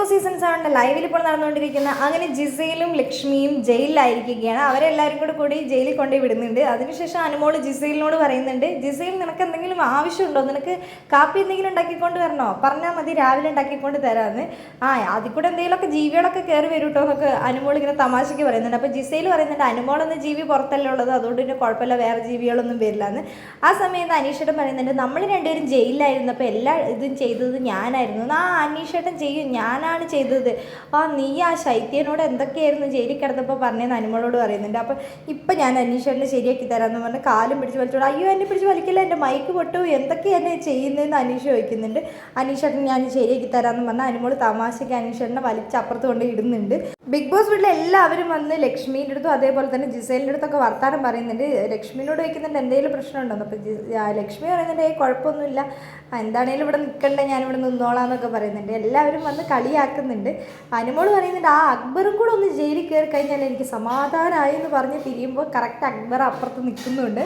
Boss season 7 ലൈവിൽ ഇപ്പോൾ നടന്നുകൊണ്ടിരിക്കുന്ന അങ്ങനെ ജിസയിലും ലക്ഷ്മിയും ജയിലിലായിരിക്കുകയാണ്. അവരെല്ലാവരും കൂടി ജയിലിൽ കൊണ്ടുപോയി വിടുന്നുണ്ട്. അതിനുശേഷം അനുമോൾ ജിസയിലിനോട് പറയുന്നുണ്ട്, ജിസയിൽ നിനക്ക് എന്തെങ്കിലും ആവശ്യമുണ്ടോ, നിനക്ക് കാപ്പി എന്തെങ്കിലും ഉണ്ടാക്കിക്കൊണ്ട് വരണോ, പറഞ്ഞാൽ മതി രാവിലെ ഉണ്ടാക്കിക്കൊണ്ട് തരാമെന്ന്. അതിൽ കൂടെ എന്തെങ്കിലുമൊക്കെ ജീവികളൊക്കെ കയറി വരും കേട്ടോ എന്നൊക്കെ അനുമോൾ ഇങ്ങനെ തമാശയ്ക്ക് പറയുന്നുണ്ട്. അപ്പോൾ ജിസയിൽ പറയുന്നുണ്ട്, അനുമോളെന്ന ജീവി പുറത്തല്ലേ ഉള്ളത്, അതുകൊണ്ട് പിന്നെ കുഴപ്പമില്ല, വേറെ ജീവികളൊന്നും വരില്ല എന്ന്. ആ സമയത്ത് അനീഷേട്ടൻ പറയുന്നുണ്ട്, നമ്മൾ രണ്ടുപേരും ജയിലിലായിരുന്നപ്പോൾ എല്ലാ ഇതും ചെയ്തത് ഞാനായിരുന്നു. അനീഷേട്ടൻ ചെയ്യും, ഞാനാണ് ചെയ്തത്. നീ ആ ശൈത്യനോട് എന്തൊക്കെയായിരുന്നു ജയിലിൽ കിടന്നപ്പോൾ പറഞ്ഞതെന്ന് അനുമോളോട് പറയുന്നുണ്ട്. അപ്പോൾ ഇപ്പം ഞാൻ അനീഷേട്ടനെ ശരിയാക്കി തരാമെന്ന് പറഞ്ഞ് കാലും പിടിച്ച് വലിച്ചോളൂ. അയ്യോ എന്നെ പിടിച്ച് വലിക്കില്ല, എൻ്റെ മൈക്ക് പൊട്ടു, എന്തൊക്കെയാണ് ചെയ്യുന്നതെന്ന് അനീഷ ചോദിക്കുന്നുണ്ട്. അനീഷേട്ടൻ ഞാൻ ശരിയാക്കി തരാമെന്ന് പറഞ്ഞാൽ അനുമോൾ തമാശയ്ക്ക് അനീഷേട്ടനെ വലിച്ച് അപ്പുറത്ത് കൊണ്ട് ഇടുന്നുണ്ട്. ബിഗ് ബോസ് വീട്ടിൽ എല്ലാവരും വന്ന് ലക്ഷ്മീൻ്റെ അടുത്തും അതേപോലെ തന്നെ ജിസേലിൻ്റെ അടുത്തൊക്കെ വർത്താനം പറയുന്നുണ്ട്. ലക്ഷ്മിനോട് ചോദിക്കുന്നുണ്ട് എന്തെങ്കിലും പ്രശ്നമുണ്ടോന്ന്. അപ്പോൾ ലക്ഷ്മി പറയുന്നുണ്ട് കുഴപ്പമൊന്നുമില്ല, എന്താണേലും ഇവിടെ നിൽക്കണ്ടേ, ഞാനിവിടെ നിന്നോളാം എന്നൊക്കെ പറയുന്നുണ്ട്. എല്ലാവരും വന്ന് കളിയാക്കുന്നുണ്ട്. അനുമോൾ പറയുന്നുണ്ട്, അക്ബറും കൂടെ ഒന്ന് ജയിലിൽ കയറി കഴിഞ്ഞാൽ എനിക്ക് സമാധാനമായി എന്ന് പറഞ്ഞ് തിരിയുമ്പോൾ കറക്റ്റ് അക്ബർ അപ്പുറത്ത് നിൽക്കുന്നുണ്ട്.